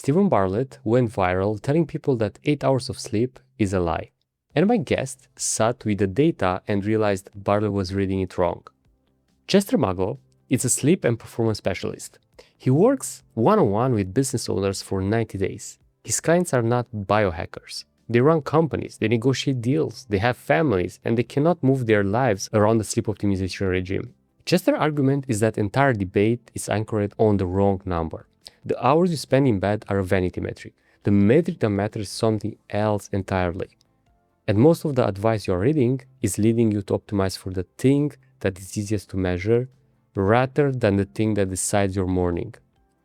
Stephen Bartlett went viral telling people that 8 hours of sleep is a lie. And my guest sat with the data and realized Bartlett was reading it wrong. Chester Maglo is a sleep and performance specialist. He works one-on-one with business owners for 90 days. His clients are not biohackers. They run companies, they negotiate deals, they have families, and they cannot move their lives around the sleep optimization regime. Chester's argument is that entire debate is anchored on the wrong number. The hours you spend in bed are a vanity metric. The metric that matters is something else entirely. And most of the advice you're reading is leading you to optimize for the thing that is easiest to measure rather than the thing that decides your morning.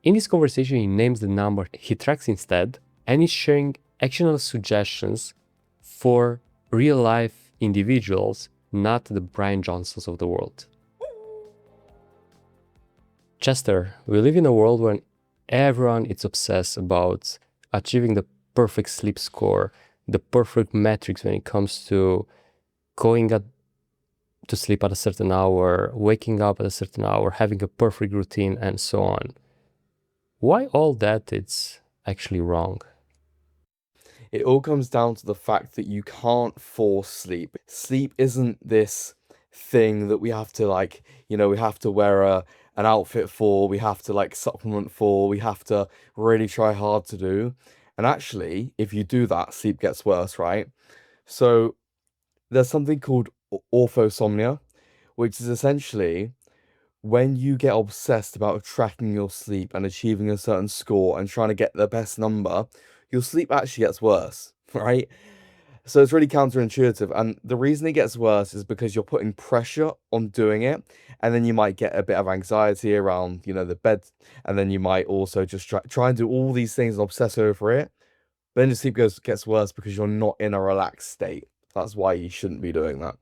In this conversation, he names the number he tracks instead, and he's sharing actionable suggestions for real-life individuals, not the Brian Johnsons of the world. Chester, we live in a world where everyone is obsessed about achieving the perfect sleep score, the perfect metrics when it comes to going to sleep at a certain hour, waking up at a certain hour, having a perfect routine, and so on. Why all that it's actually wrong? It all comes down to the fact that you can't force sleep. Sleep isn't this thing that we have to we have to wear an outfit for, we have to supplement for, we have to really try hard to do. And actually, if you do that, sleep gets worse, right? So there's something called orthosomnia, which is essentially when you get obsessed about tracking your sleep and achieving a certain score and trying to get the best number, your sleep actually gets worse, right? So it's really counterintuitive. And the reason it gets worse is because you're putting pressure on doing it. And then you might get a bit of anxiety around, the bed. And then you might also just try and do all these things and obsess over it. But then your sleep gets worse because you're not in a relaxed state. That's why you shouldn't be doing that.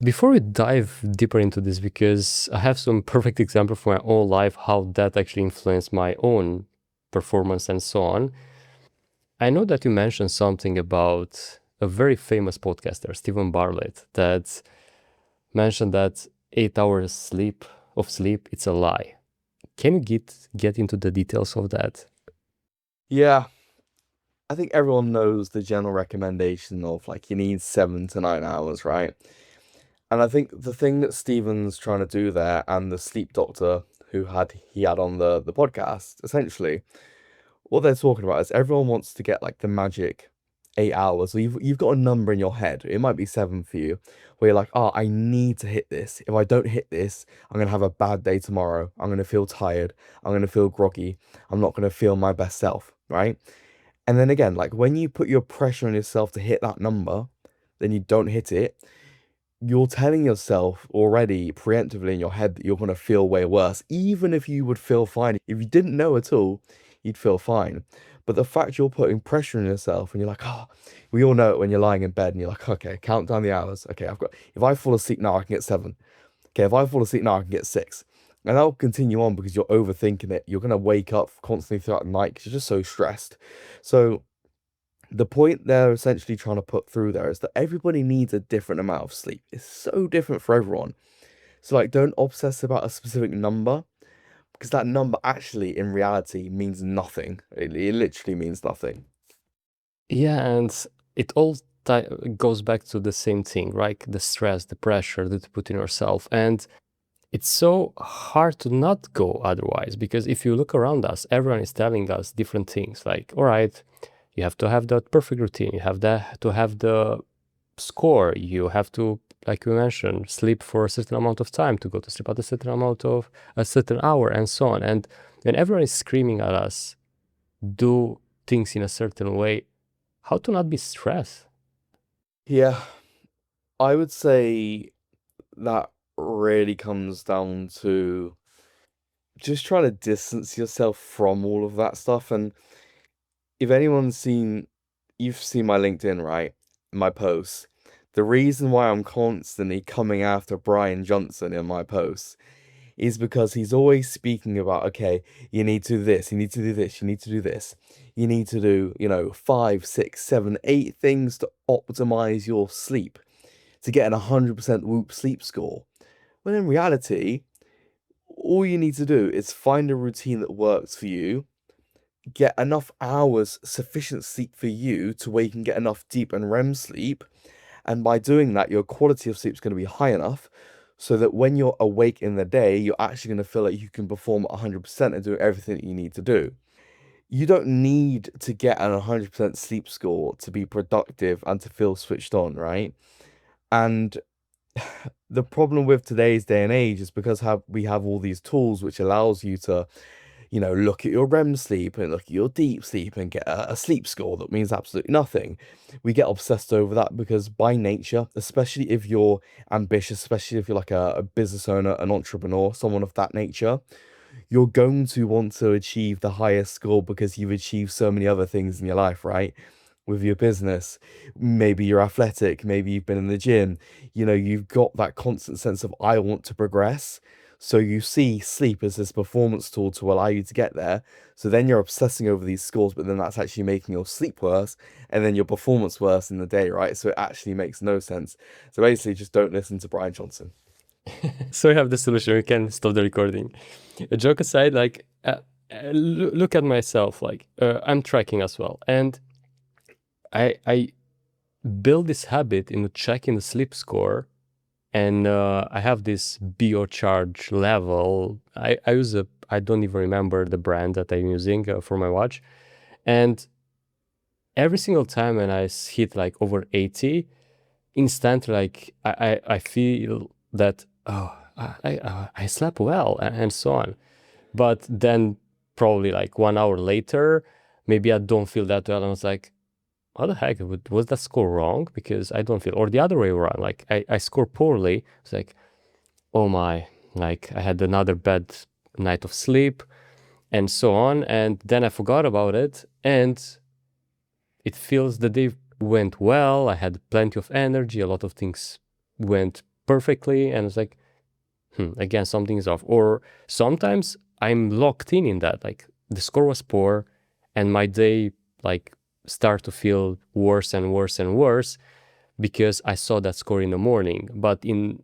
Before we dive deeper into this, because I have some perfect example for my own life, how that actually influenced my own performance and so on. I know that you mentioned something about a very famous podcaster, Stephen Bartlett, that mentioned that 8 hours of sleep, it's a lie. Can you get into the details of that? Yeah, I think everyone knows the general recommendation of you need 7 to 9 hours, right? And I think the thing that Steven's trying to do there, and the sleep doctor he had on the podcast, essentially, what they're talking about is everyone wants to get the magic 8 hours. So you've got a number in your head. It might be seven for you, where you're like, oh, I need to hit this. If I don't hit this, I'm gonna have a bad day tomorrow. I'm gonna feel tired. I'm gonna feel groggy. I'm not gonna feel my best self, right? And then again, when you put your pressure on yourself to hit that number, then you don't hit it, you're telling yourself already preemptively in your head that you're going to feel way worse, even if you would feel fine. If you didn't know at all, you'd feel fine. But the fact you're putting pressure on yourself and you're like, oh, we all know it when you're lying in bed and you're like, okay, count down the hours. Okay, if I fall asleep now, I can get 7. Okay, if I fall asleep now, I can get 6. And that'll continue on because you're overthinking it. You're going to wake up constantly throughout the night because you're just so stressed. So the point they're essentially trying to put through there is that everybody needs a different amount of sleep. It's so different for everyone. So don't obsess about a specific number because that number actually in reality means nothing. It literally means nothing. Yeah, and it all goes back to the same thing, right? The stress, the pressure that you put in yourself. And it's so hard to not go otherwise, because if you look around us, everyone is telling us different things like, all right, you have to have that perfect routine, you have to have the score, you have to, like you mentioned, sleep for a certain amount of time, to go to sleep at a certain hour, and so on. And when everyone is screaming at us, do things in a certain way, how to not be stressed? Yeah, I would say that really comes down to just trying to distance yourself from all of that stuff. And if you've seen my LinkedIn, right? My posts. The reason why I'm constantly coming after Brian Johnson in my posts is because he's always speaking about, okay, you need to do this, you need to do this, you need to do this. You need to do, 5, 6, 7, 8 things to optimize your sleep to get an 100% Whoop sleep score. When in reality, all you need to do is find a routine that works for you, get enough hours sufficient sleep for you to where you can get enough deep and REM sleep. And by doing that, your quality of sleep is going to be high enough so that when you're awake in the day, you're actually going to feel like you can perform at 100% and do everything that you need to do. You don't need to get an 100% sleep score to be productive and to feel switched on, right? And the problem with today's day and age is because we have all these tools which allows you to, look at your REM sleep and look at your deep sleep and get a sleep score that means absolutely nothing. We get obsessed over that because by nature, especially if you're ambitious, especially if you're like a business owner, an entrepreneur, someone of that nature, you're going to want to achieve the highest score because you've achieved so many other things in your life, right? With your business, maybe you're athletic, maybe you've been in the gym, you've got that constant sense of I want to progress. So you see sleep as this performance tool to allow you to get there. So then you're obsessing over these scores, but then that's actually making your sleep worse and then your performance worse in the day, right? So it actually makes no sense. So basically, just don't listen to Brian Johnson. So I have the solution. We can stop the recording. A joke aside, like look at myself. Like I'm tracking as well, and I build this habit in checking the sleep score, and I have this biocharge level. I use a I don't even remember the brand that I'm using for my watch, and every single time when hit like over 80, instantly like I feel that I slept well and so on. But then probably like 1 hour later, maybe I don't feel that well. And I was like, what the heck? Was that score wrong? Because I don't feel, or the other way around, like I score poorly. It's like, oh my, like I had another bad night of sleep and so on. And then I forgot about it. And it feels the day went well. I had plenty of energy. A lot of things went perfectly. And it's like, again, something is off. Or sometimes I'm locked in that. Like the score was poor and my day like start to feel worse and worse and worse because I saw that score in the morning. But in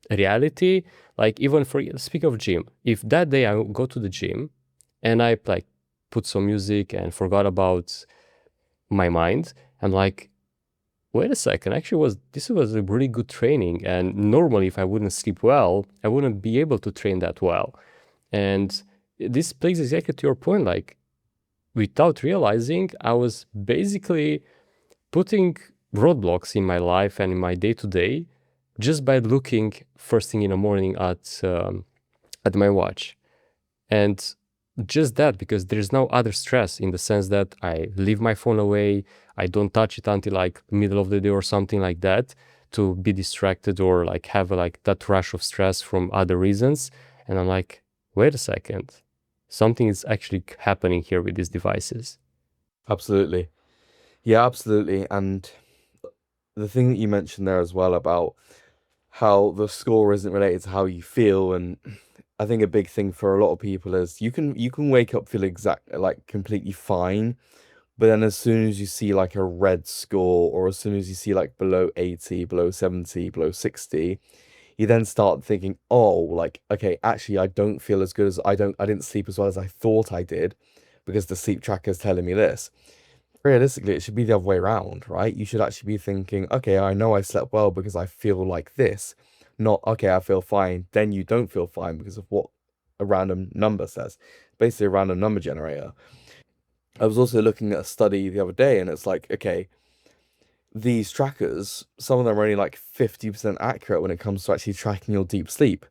reality, like even for speak of gym, if that day I go to the gym and I like put some music and forgot about my mind, I'm like, wait a second, actually was this was a really good training. And normally if I wouldn't sleep well, I wouldn't be able to train that well. And this plays exactly to your point, like without realizing, I was basically putting roadblocks in my life and in my day to day just by looking first thing in the morning at my watch. And just that, because there's no other stress in the sense that I leave my phone away, I don't touch it until like middle of the day or something like that to be distracted or like have like that rush of stress from other reasons. And I'm like, wait a second, something is actually happening here with these devices. Absolutely. Yeah, absolutely. And the thing that you mentioned there as well about how the score isn't related to how you feel, and I think a big thing for a lot of people is you can wake up feel exact like completely fine, but then as soon as you see like a red score or as soon as you see like below 80, below 70, below 60, you then start thinking, oh, like, okay, actually I don't feel as good as I didn't sleep as well as I thought I did because the sleep tracker is telling me this. Realistically, it should be the other way around, right? You should actually be thinking, okay, I know I slept well because I feel like this, not, okay, I feel fine. Then you don't feel fine because of what a random number says. Basically, a random number generator. I was also looking at a study the other day, and it's like, okay, these trackers, some of them are only like 50% accurate when it comes to actually tracking your deep sleep.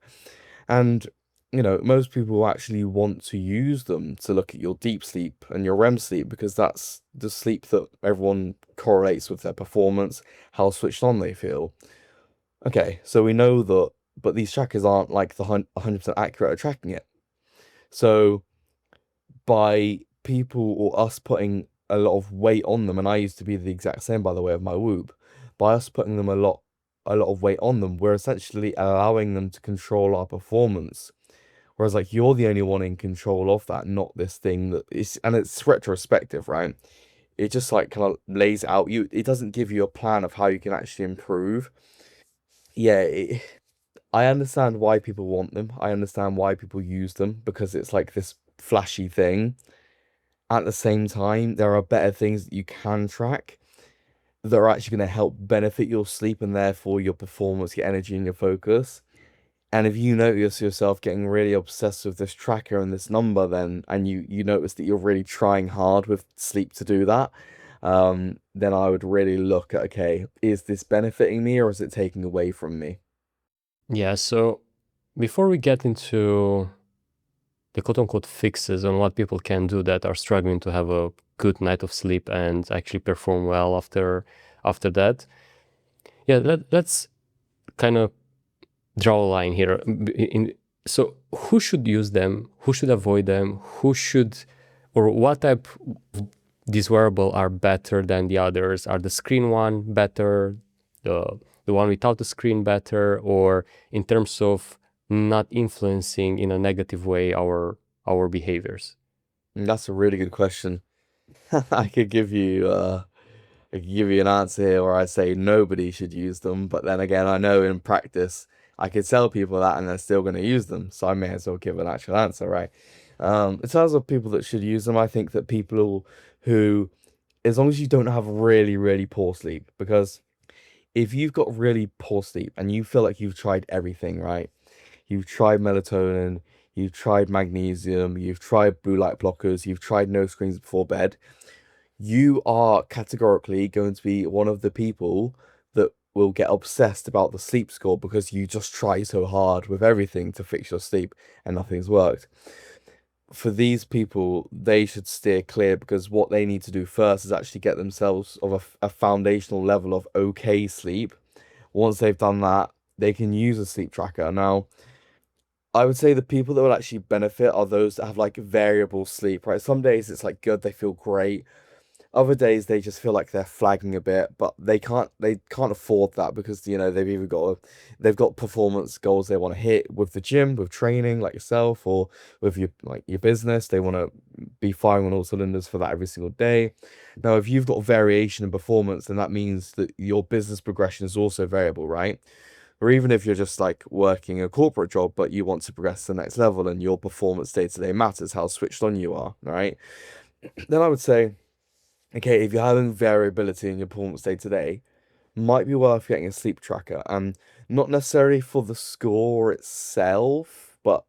And, most people actually want to use them to look at your deep sleep and your REM sleep because that's the sleep that everyone correlates with their performance, how switched on they feel. Okay, so we know that, but these trackers aren't like the 100% accurate at tracking it. So by people or us putting a lot of weight on them, and I used to be the exact same by the way of my Whoop, by us putting them a lot of weight on them, we're essentially allowing them to control our performance. Whereas like you're the only one in control of that, not this thing that is, and it's retrospective, right? It just like kind of lays out it doesn't give you a plan of how you can actually improve. Yeah, I understand why people want them. I understand why people use them because it's like this flashy thing. At the same time, there are better things that you can track that are actually going to help benefit your sleep and therefore your performance, your energy, and your focus. And if you notice yourself getting really obsessed with this tracker and this number, then and you notice that you're really trying hard with sleep to do that, then I would really look at, okay, is this benefiting me or is it taking away from me? Yeah, so before we get into the quote unquote fixes on what people can do that are struggling to have a good night of sleep and actually perform well after that, yeah, let's kind of draw a line here. So who should use them? Who should avoid them? Who should, or what type of these wearable are better than the others? Are the screen one better? The one without the screen better? Or in terms of not influencing in a negative way our behaviors? And that's a really good question. I could give you I could give you an answer here where I say nobody should use them, but then again, I know in practice I could tell people that and they're still going to use them, so I may as well give an actual answer, right? In terms of people that should use them, I think that people who, as long as you don't have really, really poor sleep, because if you've got really poor sleep and you feel like you've tried everything, right? You've tried melatonin, you've tried magnesium, you've tried blue light blockers, you've tried no screens before bed, you are categorically going to be one of the people that will get obsessed about the sleep score because you just try so hard with everything to fix your sleep and nothing's worked. For these people, they should steer clear because what they need to do first is actually get themselves of a foundational level of okay sleep. Once they've done that, they can use a sleep tracker. Now, I would say the people that will actually benefit are those that have like variable sleep, right? Some days it's like good, they feel great. Other days they just feel like they're flagging a bit, but they can't afford that because they've got performance goals they want to hit with the gym, with training like yourself, or with your business. They want to be firing on all cylinders for that every single day. Now, if you've got variation in performance, then that means that your business progression is also variable, right? Or even if you're just like working a corporate job, but you want to progress to the next level and your performance day to day matters, how switched on you are, right? Then I would say, okay, if you're having variability in your performance day to day, might be worth getting a sleep tracker. And not necessarily for the score itself, but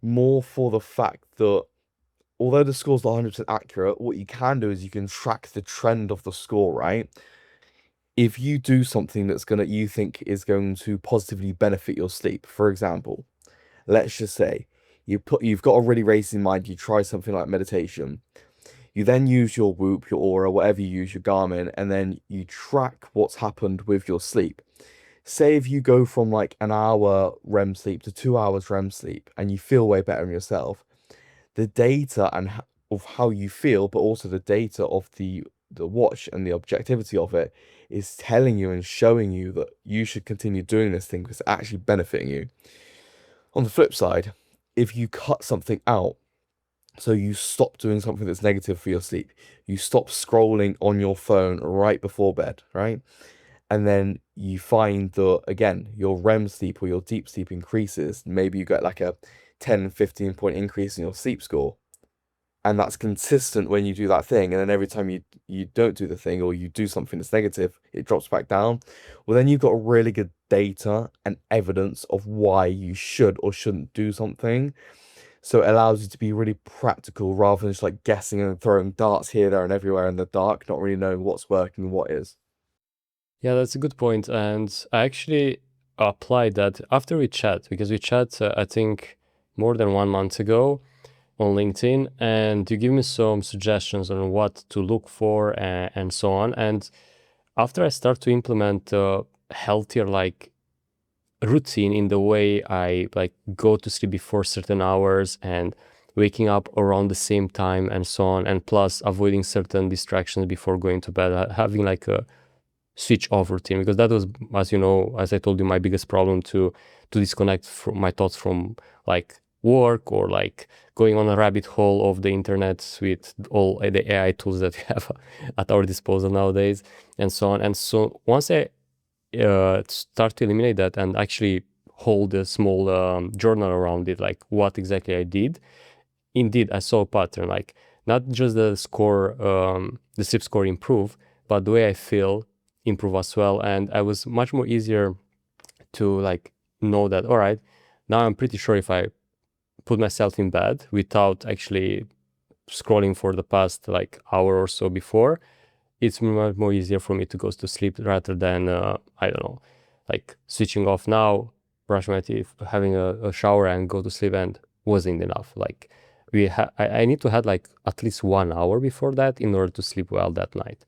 more for the fact that although the score's not 100% accurate, what you can do is you can track the trend of the score, right? If you do something that's gonna you think is going to positively benefit your sleep, for example, let's just say you've got a really racing mind, you try something like meditation. You then use your Whoop, your Aura, whatever you use, your Garmin, and then you track what's happened with your sleep. Say if you go from like an hour REM sleep to 2 hours REM sleep and you feel way better in yourself, the data of how you feel, but also the data of the watch and the objectivity of it is telling you and showing you that you should continue doing this thing because it's actually benefiting you. On the flip side, if you cut something out, so you stop doing something that's negative for your sleep. You stop scrolling on your phone right before bed, right? And then you find that again, your REM sleep or your deep sleep increases. Maybe you get like a 10, 15 point increase in your sleep score. And that's consistent when you do that thing. And then every time you don't do the thing or you do something that's negative, it drops back down. Well, then you've got really good data and evidence of why you should or shouldn't do something. So it allows you to be really practical rather than just like guessing and throwing darts here, there, and everywhere in the dark, not really knowing what's working and what is. Yeah, that's a good point. And I actually applied that after we chat, because we chat, I think, more than 1 month ago on LinkedIn, and you give me some suggestions on what to look for and so on. And after I start to implement a healthier like routine in the way I like go to sleep before certain hours and waking up around the same time and so on, and plus avoiding certain distractions before going to bed, having like a switch off routine, because that was, as you know, as I told you, my biggest problem to disconnect from my thoughts from like work or like going on a rabbit hole of the internet with all the AI tools that we have at our disposal nowadays and so on. And so once I start to eliminate that and actually hold a small journal around it, like what exactly I did, indeed I saw a pattern. Like Not just the score, the sleep score improve, but the way I feel improve as well. And I was much more easier to like know that, all right, now I'm pretty sure if I put myself in bed without actually scrolling for the past like hour or so before, it's much more easier for me to go to sleep rather than I don't know, like switching off now, brush my teeth, having a shower and go to sleep, and wasn't enough. Like I need to have like at least 1 hour before that in order to sleep well that night.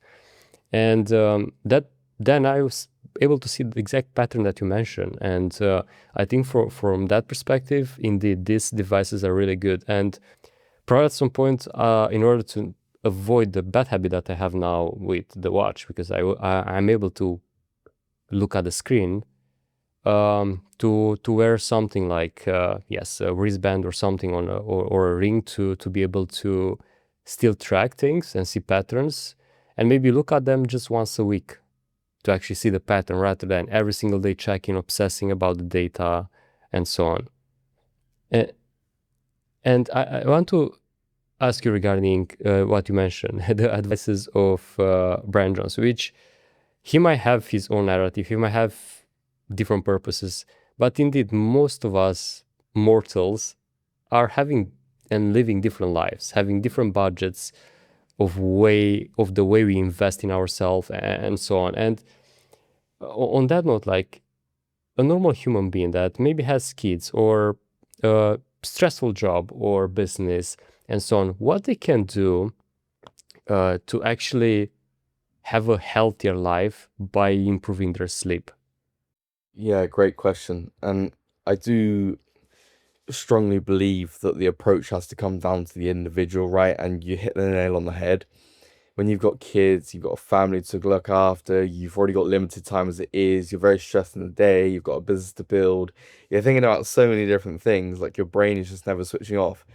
And that then I was able to see the exact pattern that you mentioned. And I think from that perspective, indeed, these devices are really good. And probably at some point, in order to avoid the bad habit that I have now with the watch, because I'm able to look at the screen, to wear something like yes, a wristband or something on or a ring to be able to still track things and see patterns, and maybe look at them just once a week to actually see the pattern rather than every single day checking, obsessing about the data, and so on. And, I want to ask you regarding what you mentioned, the advices of Brian Johnson, which he might have his own narrative, he might have different purposes, but indeed, most of us mortals are having and living different lives, having different budgets of the way we invest in ourselves and so on. And on that note, like a normal human being that maybe has kids or a stressful job or business and so on, what they can do to actually have a healthier life by improving their sleep. Yeah, great question. And I do strongly believe that the approach has to come down to the individual, right? And you hit the nail on the head. When you've got kids, you've got a family to look after, you've already got limited time as it is, you're very stressed in the day, you've got a business to build, you're thinking about so many different things, like your brain is just never switching off.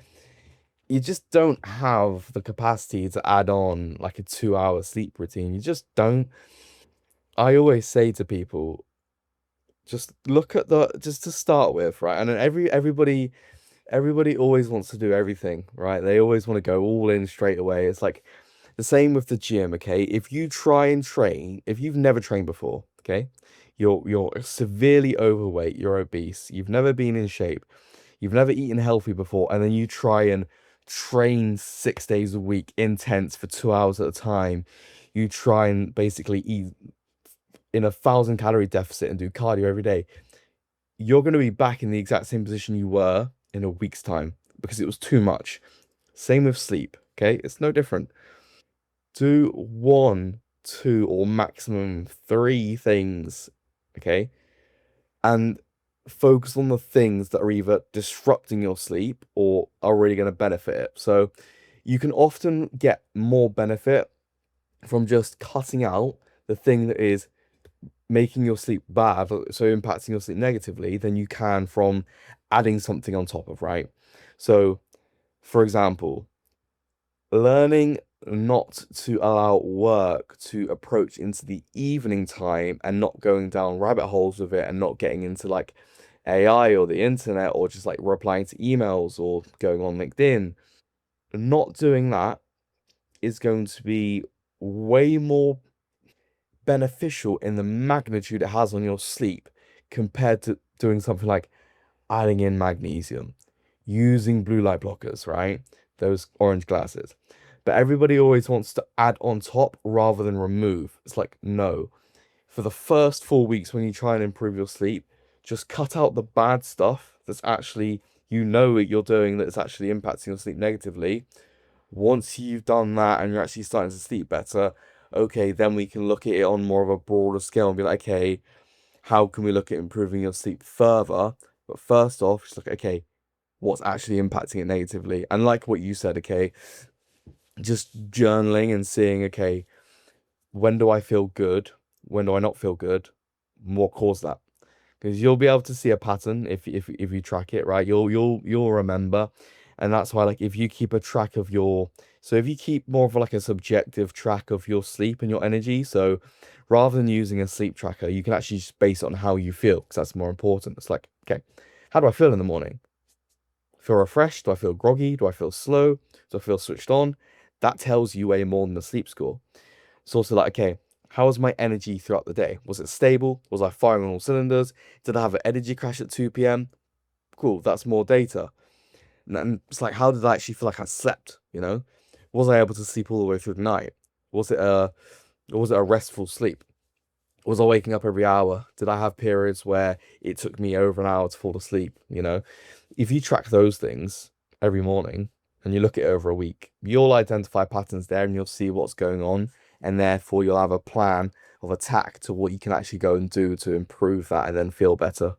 You just don't have the capacity to add on like a 2 hour sleep routine. You just don't. I always say to people, just look at the just to start with, right? And then everybody always wants to do everything, right? They always want to go all in straight away. It's like the same with the gym, okay? If you try and train, if you've never trained before, okay? You're severely overweight, you're obese, you've never been in shape, you've never eaten healthy before, and then you try and train 6 days a week, intense for 2 hours at a time. You try and basically eat in 1,000 calorie deficit and do cardio every day. You're going to be back in the exact same position you were in a week's time because it was too much. Same with sleep, okay? It's no different. Do one, two, or maximum three things, okay? And focus on the things that are either disrupting your sleep or are really going to benefit it. So you can often get more benefit from just cutting out the thing that is making your sleep bad, so impacting your sleep negatively, than you can from adding something on top of, right? So, for example, learning not to allow work to approach into the evening time and not going down rabbit holes with it and not getting into like AI or the internet or just like replying to emails or going on LinkedIn. Not doing that is going to be way more beneficial in the magnitude it has on your sleep compared to doing something like adding in magnesium, using blue light blockers, right? Those orange glasses. But everybody always wants to add on top rather than remove. It's like, no. For the first 4 weeks when you try and improve your sleep, just cut out the bad stuff that's actually, you know, what you're doing that's actually impacting your sleep negatively. Once you've done that and you're actually starting to sleep better, okay, then we can look at it on more of a broader scale and be like, okay, how can we look at improving your sleep further? But first off, just look, okay, what's actually impacting it negatively? And like what you said, okay, just journaling and seeing, okay, when do I feel good? When do I not feel good? What caused that? Because you'll be able to see a pattern if you track it, right? You'll remember, and that's why like if you keep a track of your, so if you keep more of like a subjective track of your sleep and your energy, so rather than using a sleep tracker, you can actually just base it on how you feel because that's more important. It's like, okay, how do I feel in the morning? feel refreshed? Do I feel groggy? Do I feel slow? Do I feel switched on? That tells you way more than the sleep score. It's also like, okay, how was my energy throughout the day? Was it stable? Was I firing on all cylinders? Did I have an energy crash at 2 p.m.? Cool, that's more data. And it's like, how did I actually feel like I slept? Was I able to sleep all the way through the night? Was it a was it a restful sleep? Was I waking up every hour? Did I have periods where it took me over an hour to fall asleep? If you track those things every morning and you look at it over a week, you'll identify patterns there and you'll see what's going on. And therefore, you'll have a plan of attack to what you can actually go and do to improve that and then feel better.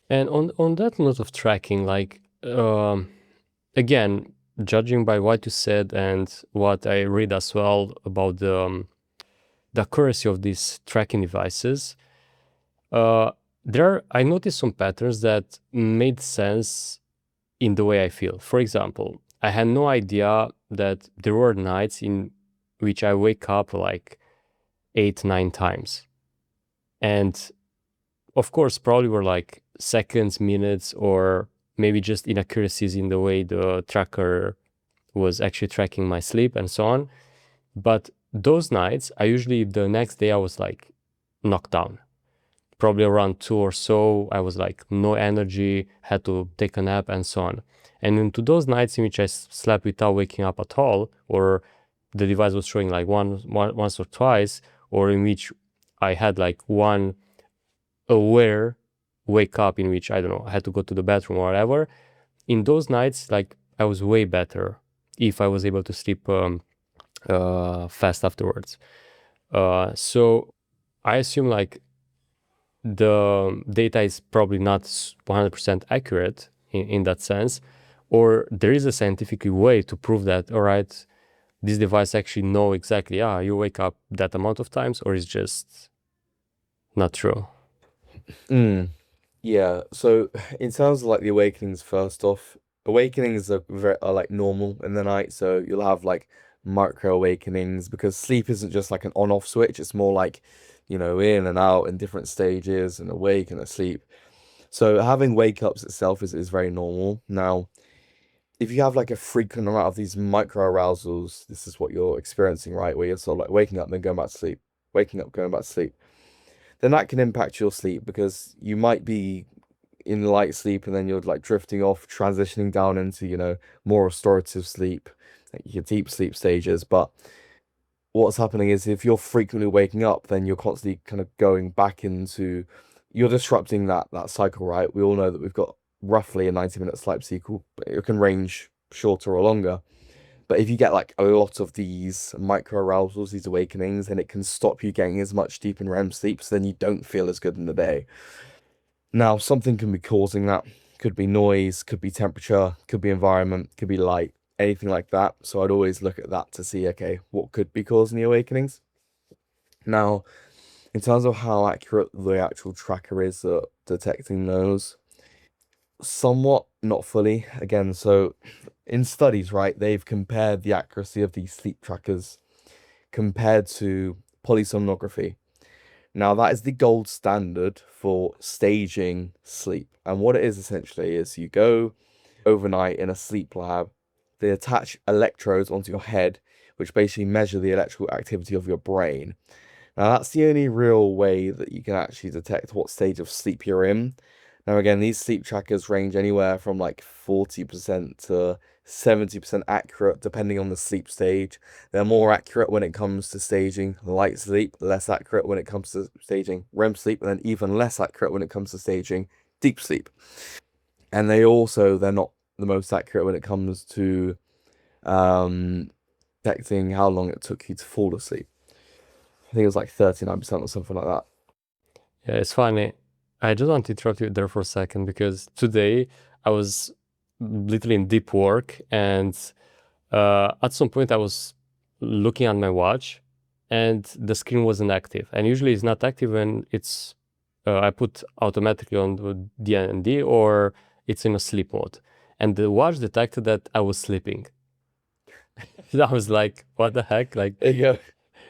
And on that note of tracking, like again, judging by what you said and what I read as well about the accuracy of these tracking devices, I noticed some patterns that made sense in the way I feel. For example, I had no idea that there were nights in which I wake up like 8, 9 times. And of course, probably were like seconds, minutes, or maybe just inaccuracies in the way the tracker was actually tracking my sleep and so on. But those nights, the next day I was like knocked down. Probably around 2 or so, I was like no energy, had to take a nap and so on. And into those nights in which I slept without waking up at all, or the device was showing like once or twice, or in which I had like one aware wake up in which, I don't know, I had to go to the bathroom or whatever, in those nights, like I was way better if I was able to sleep fast afterwards. So I assume like the data is probably not 100% accurate in that sense, or there is a scientific way to prove that, all right, this device actually know exactly, you wake up that amount of times, or it's just not true. Mm. Yeah, so in terms of like the awakenings, first off, awakenings are like normal in the night, so you'll have like micro awakenings because sleep isn't just like an on-off switch, it's more like, in and out in different stages and awake and asleep. So having wake ups itself is very normal. Now, if you have like a frequent amount of these micro arousals, this is what you're experiencing, right? Where you're sort of like waking up, then going back to sleep, waking up, going back to sleep, then that can impact your sleep because you might be in light sleep and then you're like drifting off, transitioning down into, more restorative sleep, like your deep sleep stages. But what's happening is if you're frequently waking up, then you're constantly kind of going back into, you're disrupting that cycle, right? We all know that we've got roughly a 90-minute sleep cycle, but it can range shorter or longer. But if you get like a lot of these micro arousals, these awakenings, then it can stop you getting as much deep and REM sleep, so then you don't feel as good in the day. Now, something can be causing that. Could be noise, could be temperature, could be environment, could be light, anything like that. So I'd always look at that to see, okay, what could be causing the awakenings. Now, in terms of how accurate the actual tracker is at detecting those, somewhat not fully. Again, so in studies, right, they've compared the accuracy of these sleep trackers compared to polysomnography. Now, that is the gold standard for staging sleep. And what it is essentially is you go overnight in a sleep lab, they attach electrodes onto your head, which basically measure the electrical activity of your brain. Now, that's the only real way that you can actually detect what stage of sleep you're in. Now, again, these sleep trackers range anywhere from like 40% to 70% accurate, depending on the sleep stage. They're more accurate when it comes to staging light sleep, less accurate when it comes to staging REM sleep, and then even less accurate when it comes to staging deep sleep. And they're not the most accurate when it comes to um, detecting how long it took you to fall asleep. I think it was like 39% or something like that. Yeah, it's funny. I just want to interrupt you there for a second because today I was literally in deep work, and at some point I was looking at my watch and the screen wasn't active. And usually it's not active when I put automatically on the DND or it's in a sleep mode. And the watch detected that I was sleeping. I was like, what the heck? Like, There you go.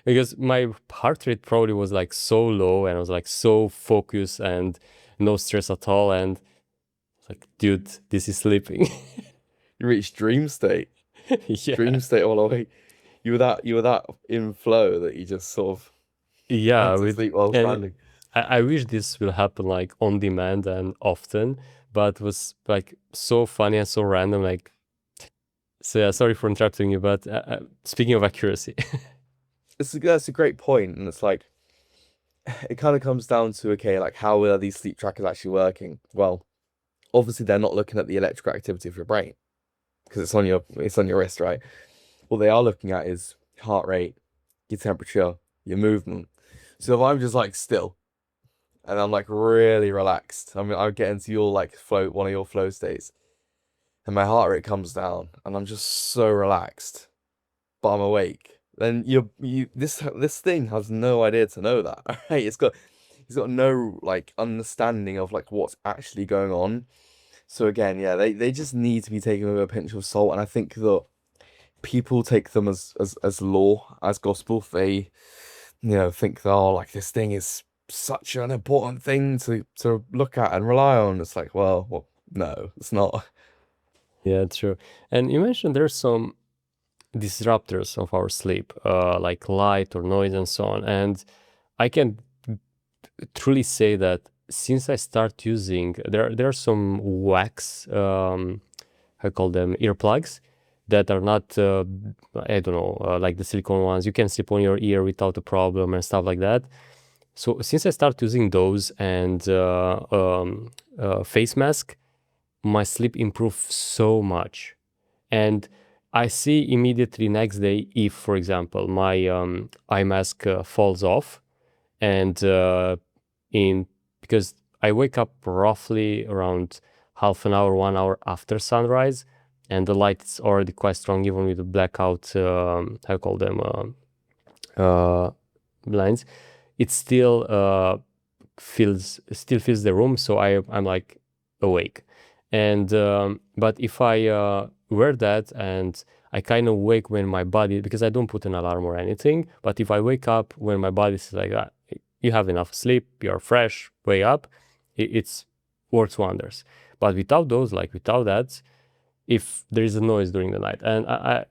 because my heart rate probably was like so low and I was like so focused and no stress at all. And Like, dude, this is sleeping. You reach dream state. Yeah. Dream state all the way. You were that in flow that you just sort of Yeah, went to with sleep while and standing. I wish this will happen like on demand and often, but was like so funny and so random. Like, so yeah, sorry for interrupting you, but speaking of accuracy, That's a great point, and it's like it kind of comes down to, okay, like how are these sleep trackers actually working? Well, obviously they're not looking at the electrical activity of your brain because it's on your wrist, right? What they are looking at is heart rate, your temperature, your movement. So if I'm just like still and I'm like really relaxed, I mean I get into your like flow one of your flow states, and my heart rate comes down and I'm just so relaxed, but I'm awake. Then this thing has no idea to know that. Right? It's got no like understanding of like what's actually going on. So again, yeah, they just need to be taken with a pinch of salt. And I think that people take them as law, as gospel. They, think that, oh, like this thing is such an important thing to look at and rely on. It's like, well, no, it's not. yeah, true. And you mentioned there's some disruptors of our sleep, like light or noise and so on. And I can truly say that since I start using, there are some wax, I call them earplugs, that are not, I don't know, like the silicone ones. You can sleep on your ear without a problem and stuff like that. So since I start using those and face mask, my sleep improved so much. And I see immediately next day if, for example, my eye mask falls off, and in because I wake up roughly around half an hour, 1 hour after sunrise, and the light is already quite strong, even with the blackout. I call them uh, blinds. It still feels the room, so I'm like awake. And but if I wear that and I kind of wake when my body, because I don't put an alarm or anything, but if I wake up when my body is like that, you have enough sleep, you're fresh, wake up, it's works wonders. But without those, like without that, if there is a noise during the night, and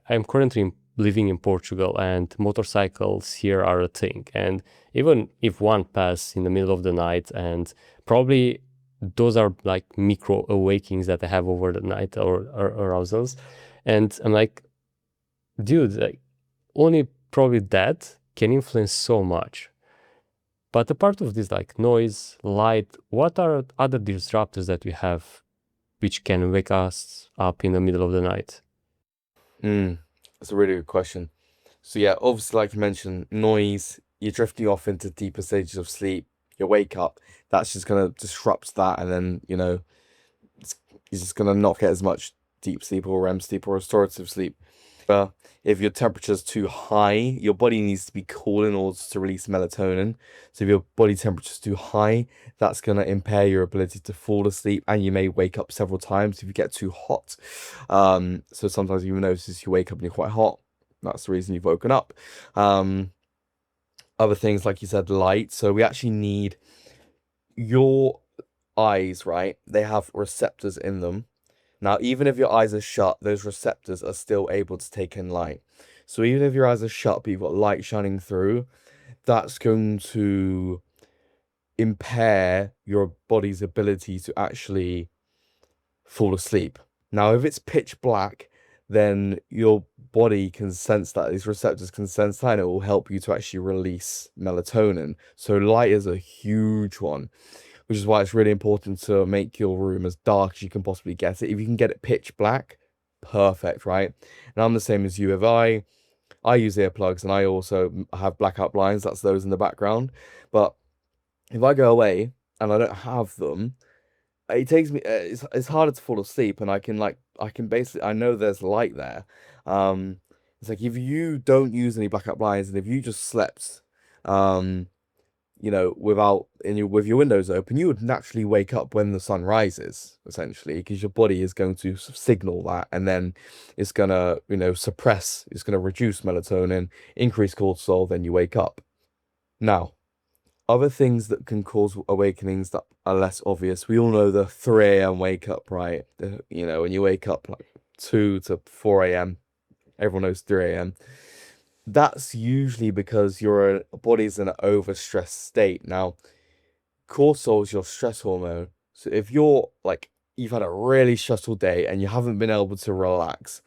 I'm currently living in Portugal, and motorcycles here are a thing, and even if one pass in the middle of the night, and probably those are like micro awakings that I have over the night, or arousals, and I'm like, dude, like only probably that can influence so much. But apart of this, like noise, light, what are other disruptors that we have which can wake us up in the middle of the night? Mm, that's a really good question. So yeah, obviously, like you mentioned, noise, you're drifting off into deeper stages of sleep, you wake up, that's just gonna disrupt that, and then, it's, you're just gonna not get as much deep sleep or REM sleep or restorative sleep. If your temperature's too high, your body needs to be cool in order to release melatonin. So if your body temperature's too high, that's gonna impair your ability to fall asleep, and you may wake up several times if you get too hot. So sometimes you notice you wake up and you're quite hot. That's the reason you've woken up. Um, Other things, like you said, light. So we actually need your eyes, right? They have receptors in them. Now, even if your eyes are shut, those receptors are still able to take in light. So even if your eyes are shut, but you've got light shining through, that's going to impair your body's ability to actually fall asleep. Now, if it's pitch black, then your body can sense that, these receptors can sense that, and it will help you to actually release melatonin. So light is a huge one, which is why it's really important to make your room as dark as you can possibly get it. If you can get it pitch black, perfect, right? And I'm the same as you. If I use earplugs, and I also have blackout blinds, that's those in the background. But if I go away and I don't have them, it takes me it's harder to fall asleep, and I can basically, I know there's light there. It's like if you don't use any blackout blinds, and if you just slept um with your windows open, you would naturally wake up when the sun rises, essentially, because your body is going to signal that, and then it's gonna, it's gonna reduce melatonin, increase cortisol, then you wake up. Now, Other things that can cause awakenings that are less obvious. We all know the 3 a.m. wake up, right? When you wake up like 2 to 4 a.m., everyone knows 3 a.m. That's usually because your body's in an overstressed state. Now, cortisol is your stress hormone. So if you're like you've had a really stressful day and you haven't been able to relax,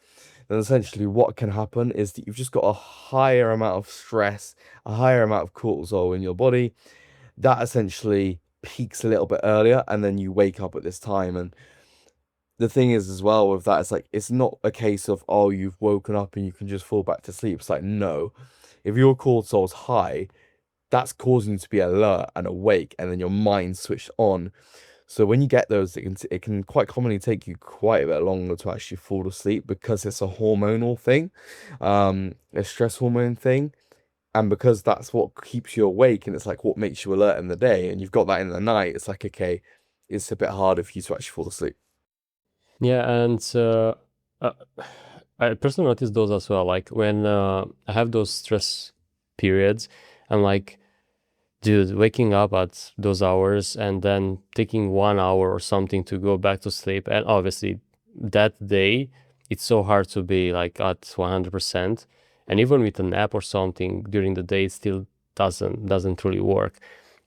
then essentially what can happen is that you've just got a higher amount of stress, a higher amount of cortisol in your body. That essentially peaks a little bit earlier, and then you wake up at this time. And the thing is as well with that, it's like it's not a case of, oh, you've woken up and you can just fall back to sleep. It's like, no. If your cortisol's high, that's causing you to be alert and awake, and then your mind switched on. So when you get those, it can quite commonly take you quite a bit longer to actually fall asleep because it's a hormonal thing, a stress hormone thing, and because that's what keeps you awake, and it's like what makes you alert in the day, and you've got that in the night. It's like, okay, it's a bit harder for you to actually fall asleep. Yeah, and uh, I personally notice those as well. Like when I have those stress periods, I'm like, dude, waking up at those hours and then taking 1 hour or something to go back to sleep. And obviously, that day, it's so hard to be like at 100%. And even with a nap or something during the day, it still doesn't really work.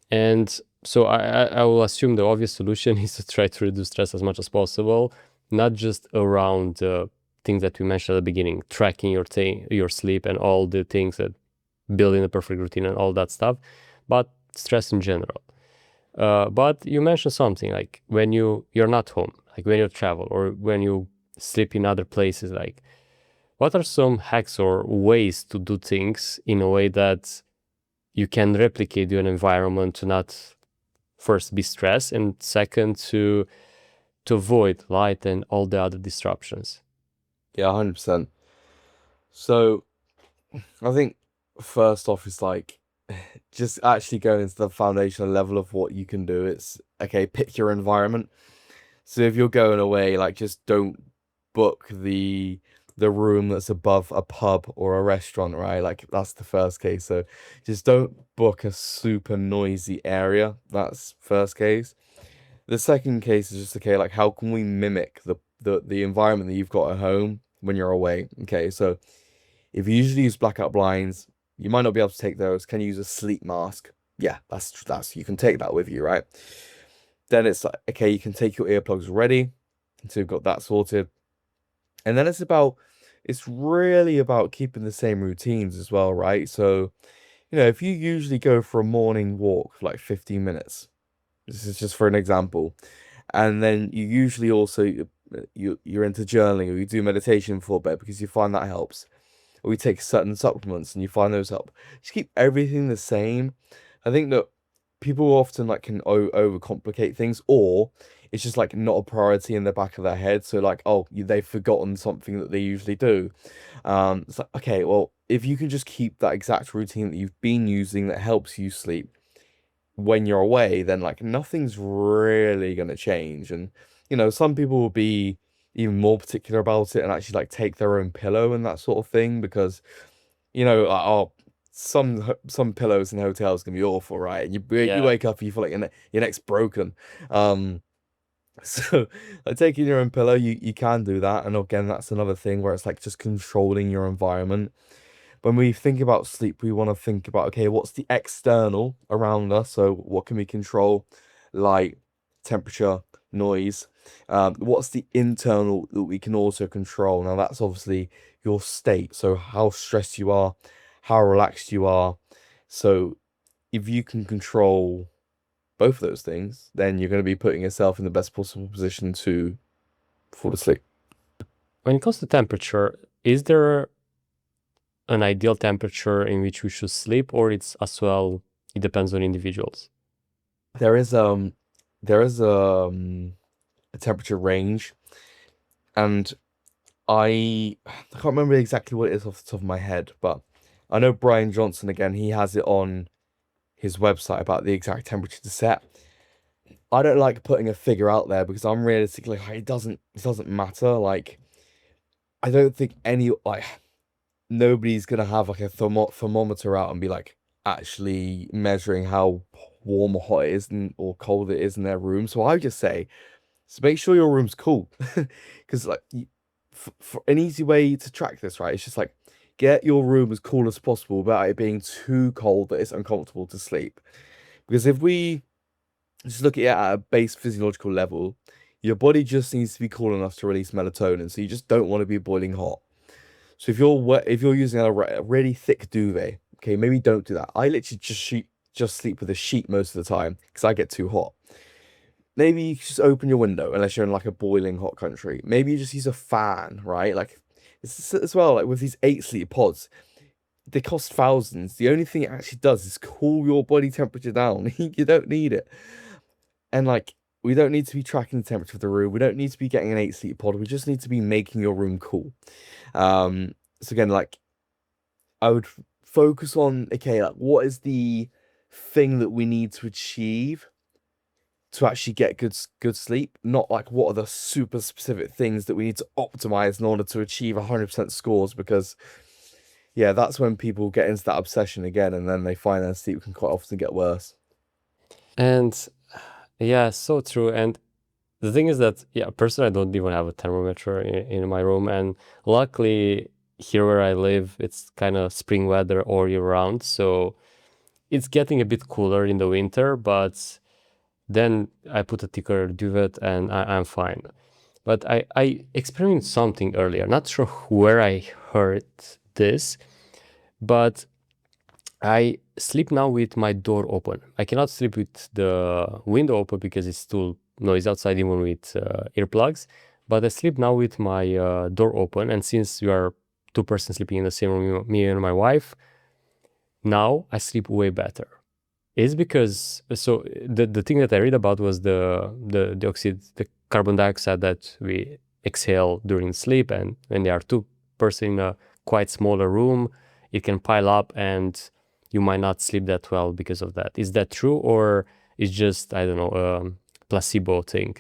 And so I will assume the obvious solution is to try to reduce stress as much as possible, not just around the things that we mentioned at the beginning, tracking your sleep and all the things that building a perfect routine and all that stuff, but stress in general. But you mentioned something like when you're not home, like when you travel or when you sleep in other places, like what are some hacks or ways to do things in a way that you can replicate your environment to not first be stressed and second to avoid light and all the other disruptions. Yeah, 100%. So I think first off is like just actually going into the foundational level of what you can do. It's okay, pick your environment. So if you're going away, like just don't book the room that's above a pub or a restaurant, right? Like that's the first case. So just don't book a super noisy area. That's first case. The second case is just okay, like how can we mimic the environment that you've got at home when you're away? Okay, so if you usually use blackout blinds, you might not be able to take those. Can you use a sleep mask? Yeah, that's you can take that with you, right? Then it's like, okay, you can take your earplugs ready. So you've got that sorted. And then it's really about keeping the same routines as well, right? So, if you usually go for a morning walk for like 15 minutes, this is just for an example, and then you usually also you're into journaling or you do meditation before bed because you find that helps, or you take certain supplements and you find those help. Just keep everything the same. I think that people often like can overcomplicate things, or it's just like not a priority in the back of their head. So like, oh, they've forgotten something that they usually do. It's like, okay, well, if you can just keep that exact routine that you've been using that helps you sleep when you're away, then like nothing's really gonna change. And some people will be even more particular about it and actually like take their own pillow and that sort of thing because oh, some pillows in hotels can be awful, right? And you Yeah. wake up and you feel like your neck's broken. Um, so like taking your own pillow, you can do that. And again, that's another thing where it's like just controlling your environment. When we think about sleep, we want to think about, okay, what's the external around us? So what can we control? Light, temperature, noise. What's the internal that we can also control? Now that's obviously your state. So how stressed you are, how relaxed you are. So if you can control both of those things, then you're going to be putting yourself in the best possible position to fall asleep. When it comes to temperature, is there an ideal temperature in which we should sleep, or it's as well, it depends on individuals? There is there is a temperature range, and I can't remember exactly what it is off the top of my head, but I know Brian Johnson again, he has it on his website about the exact temperature to set. I don't like putting a figure out there because I'm realistically like, it doesn't matter. Like I don't think nobody's gonna have like a thermometer out and be like actually measuring how warm or hot it is or cold it is in their room. So I would just say, so make sure your room's cool. Because like for an easy way to track this, right? It's just like get your room as cool as possible without it being too cold that it's uncomfortable to sleep. Because if we just look at it at a base physiological level, your body just needs to be cool enough to release melatonin. So you just don't want to be boiling hot. So if you're using a really thick duvet, okay, maybe don't do that. I literally just sleep with a sheet most of the time because I get too hot. Maybe you just open your window unless you're in like a boiling hot country. Maybe you just use a fan, right? Like it's as well like with these 8 sleep pods, they cost thousands. The only thing it actually does is cool your body temperature down. You don't need it. And like we don't need to be tracking the temperature of the room. We don't need to be getting an 8 sleep pod. We just need to be making your room cool. So again, like I would focus on okay, like what is the thing that we need to achieve to actually get good sleep, not like what are the super specific things that we need to optimize in order to achieve 100% scores because yeah, that's when people get into that obsession again and then they find their sleep can quite often get worse. And yeah, so true. And the thing is that, yeah, personally, I don't even have a thermometer in my room. And luckily, here where I live, it's kind of spring weather all year round. So it's getting a bit cooler in the winter, but then I put a thicker duvet and I'm fine. But I experienced something earlier. Not sure where I heard this, but I sleep now with my door open. I cannot sleep with the window open because it's too noisy outside, even with earplugs. But I sleep now with my door open. And since we are two persons sleeping in the same room, me and my wife, now I sleep way better. It's because so the thing that I read about was the carbon dioxide that we exhale during sleep, and when there are two person in a quite smaller room, it can pile up and you might not sleep that well because of that. Is that true, or is just I don't know placebo thing?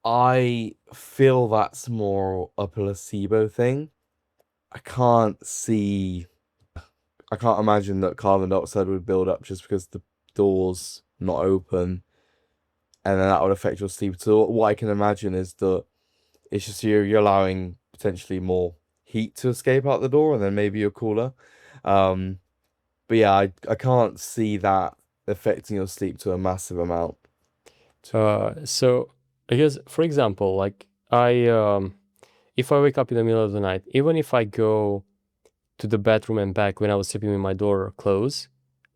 I feel that's more a placebo thing. I can't see I can't imagine that carbon dioxide would build up just because the door's not open and then that would affect your sleep. So what I can imagine is that it's just you're allowing potentially more heat to escape out the door and then maybe you're cooler. Um, but yeah, I can't see that affecting your sleep to a massive amount. So I guess for example, like I if I wake up in the middle of the night, even if I go to the bathroom and back when I was sleeping with my door closed,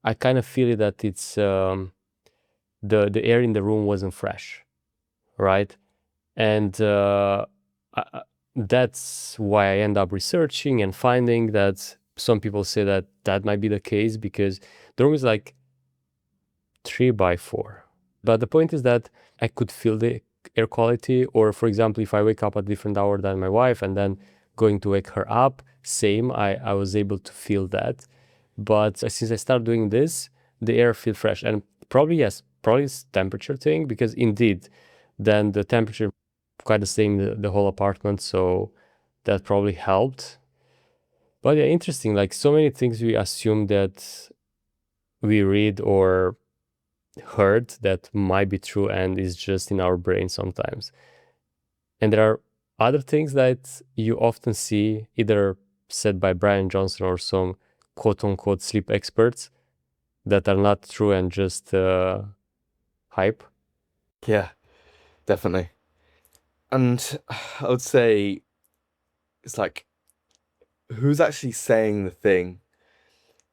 I kind of feel that it's the air in the room wasn't fresh, right? And that's why I end up researching and finding that some people say that that might be the case because the room is like 3 by 4. But the point is that I could feel the air quality, or for example, if I wake up at a different hour than my wife and then going to wake her up, same, I was able to feel that. But since I started doing this, the air feel fresh. And probably, yes, probably it's temperature thing because indeed, then the temperature quite the same the whole apartment. So that probably helped. But yeah, interesting. Like so many things we assume that we read or heard that might be true and is just in our brain sometimes. And there are other things that you often see either said by Brian Johnson or some quote unquote sleep experts that are not true and just hype. Yeah, definitely. And I would say it's like who's actually saying the thing?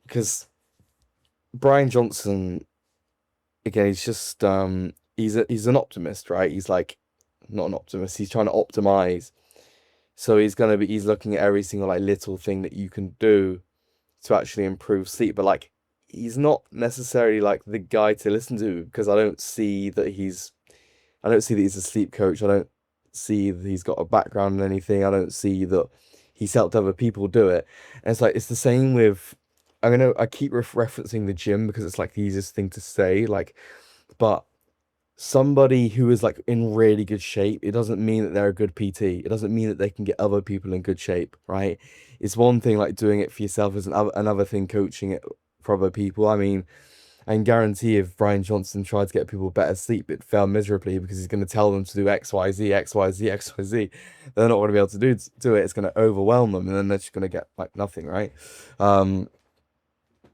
Because Brian Johnson, again, he's just he's an optimist, right? He's like not an optimist, he's trying to optimize. So he's looking at every single like little thing that you can do to actually improve sleep, but like he's not necessarily like the guy to listen to because I don't see that he's a sleep coach. I don't see that he's got a background in anything. I don't see that he's helped other people do it. And it's like it's the same with I keep referencing the gym because it's like the easiest thing to say, like, but somebody who is like in really good shape, it doesn't mean that they're a good PT. It doesn't mean that they can get other people in good shape, right? It's one thing like doing it for yourself, is another thing coaching it for other people. I mean, and guarantee if Brian Johnson tried to get people better sleep, it'd fail miserably because he's going to tell them to do X, Y, Z, X, Y, Z, X, Y, Z. They're not going to be able to do it. It's going to overwhelm them, and then they're just going to get like nothing, right? Um,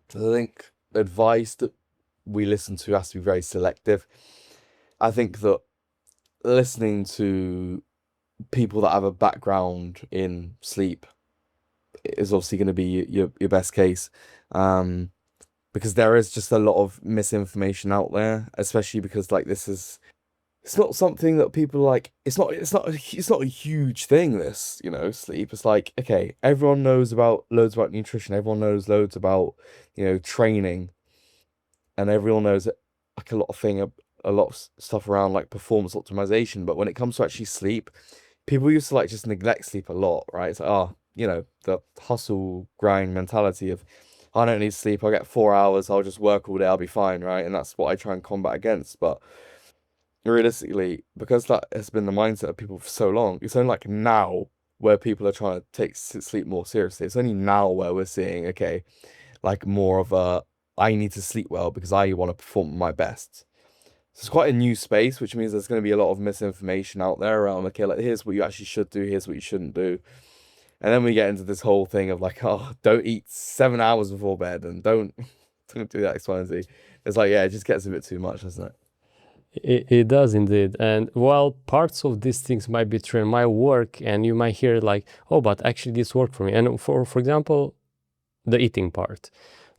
so I think advice that we listen to has to be very selective. I think that listening to people that have a background in sleep is obviously going to be your best case. Um, because there is just a lot of misinformation out there, especially because like this is it's not something that people like it's not a huge thing, this, sleep. It's like, okay, everyone knows about loads about nutrition, everyone knows loads about, training, and everyone knows like a lot of stuff around like performance optimization, but when it comes to actually sleep, people used to like just neglect sleep a lot, right? It's like, oh, the hustle grind mentality of, I don't need sleep, I'll get 4 hours, I'll just work all day, I'll be fine, right? And that's what I try and combat against. But realistically, because that has been the mindset of people for so long, it's only like now where people are trying to take sleep more seriously. It's only now where we're seeing, okay, like more of a, I need to sleep well because I want to perform my best. So it's quite a new space, which means there's going to be a lot of misinformation out there around, okay, like here's what you actually should do, here's what you shouldn't do. And then we get into this whole thing of like, oh, don't eat 7 hours before bed and don't do that X, Y, and Z. It's like, yeah, it just gets a bit too much, doesn't it? It does indeed. And while parts of these things might be true in my work, and you might hear like, oh, but actually this worked for me. And for example, the eating part.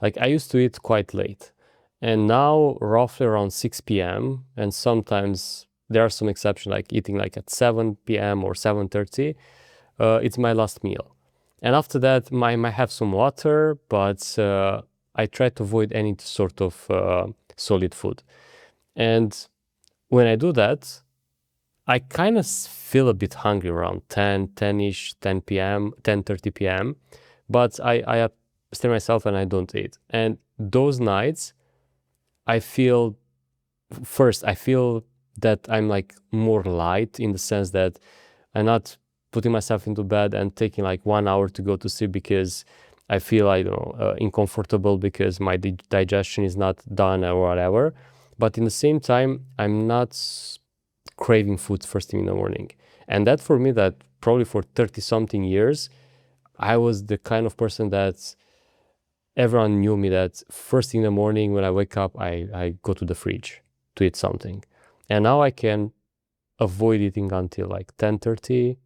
Like I used to eat quite late. And now roughly around 6 p.m. and sometimes there are some exceptions like eating like at 7 p.m. or 7:30. It's my last meal. And after that, I might have some water, but I try to avoid any sort of solid food. And when I do that, I kind of feel a bit hungry around 10-ish, 10 p.m., 10:30 p.m. But I stay myself and I don't eat. And those nights, I feel I feel that I'm like more light in the sense that I'm not putting myself into bed and taking like 1 hour to go to sleep because I feel, I don't know, uncomfortable because my digestion is not done or whatever. But in the same time, I'm not craving food first thing in the morning. And that for me, that probably for 30 something years, I was the kind of person that everyone knew me that first thing in the morning when I wake up, I go to the fridge to eat something. And now I can avoid eating until like 10:30,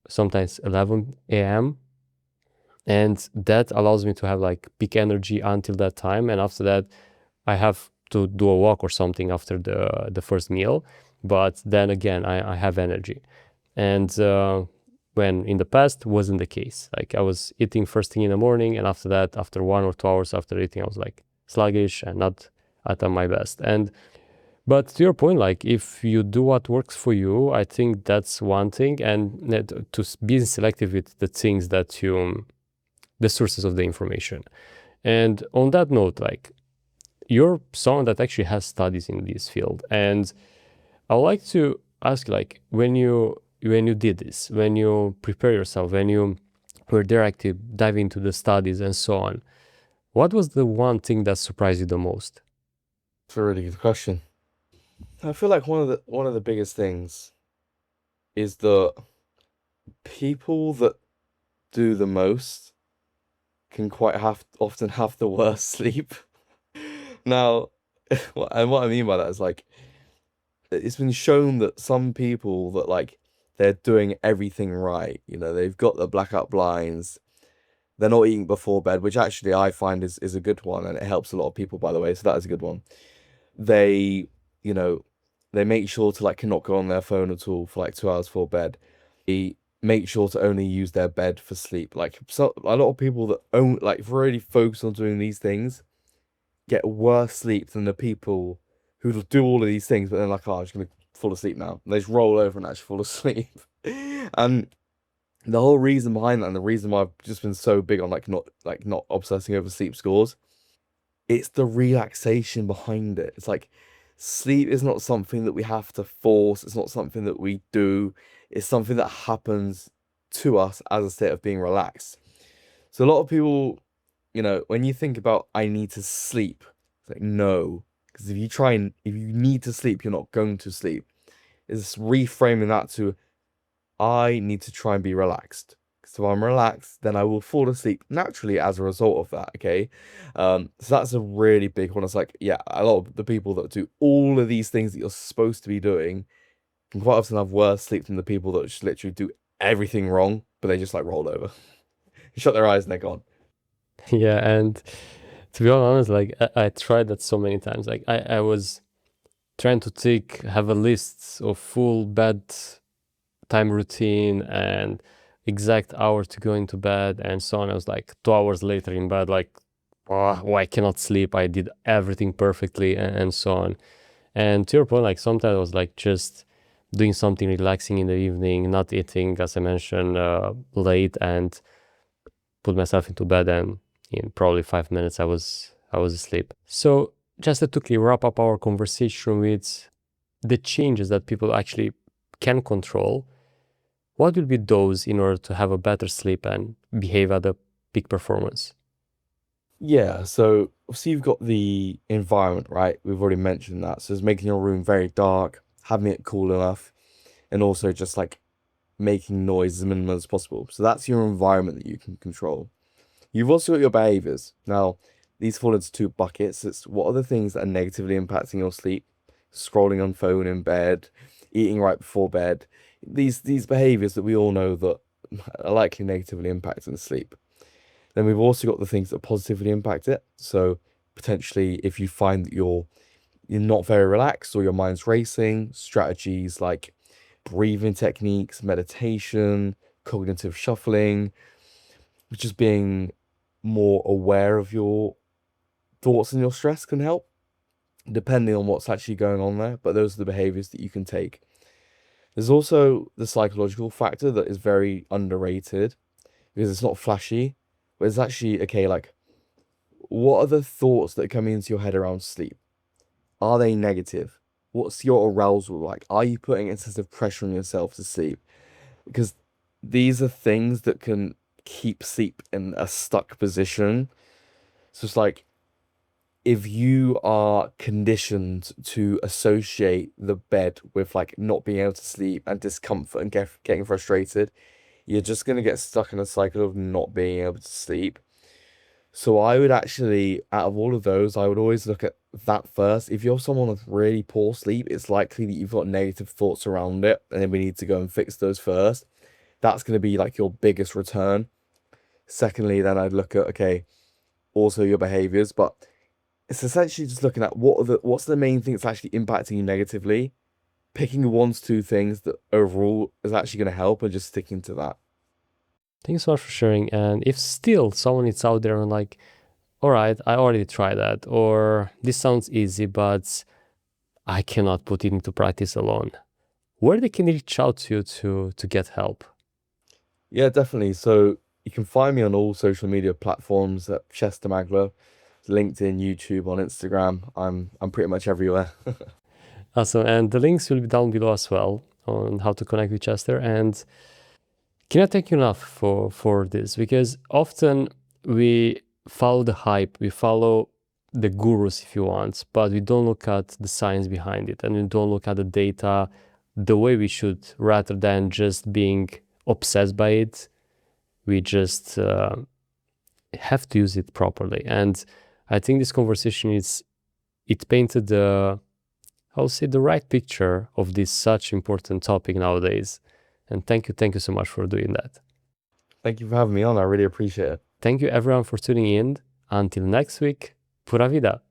sometimes 11 a.m. And that allows me to have like peak energy until that time. And after that, I have to do a walk or something after the first meal. But then again, I have energy. And when in the past wasn't the case. Like I was eating first thing in the morning, and after that, after 1 or 2 hours after eating, I was like sluggish and not at my best. And but to your point, like if you do what works for you, I think that's one thing, and to be selective with the things that you, the sources of the information. And on that note, like you're someone that actually has studies in this field, and I would like to ask, like, when you did this, when you prepare yourself, when you were directly dive into the studies and so on, what was the one thing that surprised you the most? It's a really good question. I feel like one of the biggest things is that people that do the most can quite have often have the worst sleep. Now, and what I mean by that is like it's been shown that some people that like they're doing everything right, they've got the blackout blinds, they're not eating before bed, which actually I find is a good one, and it helps a lot of people, by the way, so that is a good one. They, you know, they make sure to like not go on their phone at all for like 2 hours before bed. They make sure to only use their bed for sleep. Like so a lot of people that own like really focus on doing these things get worse sleep than the people who do all of these things, but then like, oh, I'm just gonna fall asleep now. And they just roll over and actually fall asleep. And the whole reason behind that, and the reason why I've just been so big on like not obsessing over sleep scores, it's the relaxation behind it. It's like sleep is not something that we have to force. It's not something that we do. It's something that happens to us as a state of being relaxed. So a lot of people, when you think about I need to sleep, It's like, no, because if you need to sleep, you're not going to sleep. It's reframing that to, I need to try and be relaxed. So if I'm relaxed, then I will fall asleep naturally as a result of that. Okay. So that's a really big one. It's like, yeah, a lot of the people that do all of these things that you're supposed to be doing can quite often have worse sleep than the people that just literally do everything wrong, but they just like roll over, shut their eyes and they're gone. Yeah, and to be honest, like I tried that so many times. Like I was trying to have a list of full bed time routine and exact hour to go into bed and so on. I was like 2 hours later in bed, like, oh, I cannot sleep. I did everything perfectly and so on. And to your point, like sometimes I was like just doing something relaxing in the evening, not eating, as I mentioned, late, and put myself into bed, and in probably 5 minutes I was asleep. So just to quickly wrap up our conversation with the changes that people actually can control, what will be those in order to have a better sleep and behave at a peak performance? Yeah, so obviously you've got the environment, right? We've already mentioned that. So it's making your room very dark, having it cool enough, and also just like making noise as minimal as possible. So that's your environment that you can control. You've also got your behaviors. Now, these fall into two buckets. It's what are the things that are negatively impacting your sleep? Scrolling on phone in bed, eating right before bed. These behaviors that we all know that are likely negatively impacting sleep. Then we've also got the things that positively impact it. So potentially if you find that you're not very relaxed or your mind's racing, strategies like breathing techniques, meditation, cognitive shuffling, just being more aware of your thoughts and your stress can help, depending on what's actually going on there. But those are the behaviors that you can take. There's also the psychological factor that is very underrated because it's not flashy, but it's actually okay, like, what are the thoughts that are coming into your head around sleep? Are they negative? What's your arousal like? Are you putting excessive pressure on yourself to sleep? Because these are things that can keep sleep in a stuck position. So it's like if you are conditioned to associate the bed with like not being able to sleep and discomfort and getting frustrated, you're just going to get stuck in a cycle of not being able to sleep. So I would actually, out of all of those, I would always look at that first. If you're someone with really poor sleep, it's likely that you've got negative thoughts around it, and then we need to go and fix those first. That's going to be like your biggest return. Secondly, then I'd look at, okay, also your behaviors, but it's essentially just looking at what's the main thing that's actually impacting you negatively, picking one to two things that overall is actually going to help and just sticking to that. Thank you so much for sharing. And if still someone is out there and like, all right, I already tried that, or this sounds easy, but I cannot put it into practice alone, where they can reach out to you to get help? Yeah, definitely. So you can find me on all social media platforms at Chester Maglo, LinkedIn, YouTube, on Instagram. I'm pretty much everywhere. Awesome. And the links will be down below as well on how to connect with Chester. And cannot thank you enough for this, because often we follow the hype, we follow the gurus if you want, but we don't look at the science behind it, and we don't look at the data the way we should, rather than just being obsessed by it. We just have to use it properly. And I think this conversation it painted the, I'll say, the right picture of this such important topic nowadays. And thank you so much for doing that. Thank you for having me on. I really appreciate it. Thank you everyone for tuning in. Until next week, pura vida.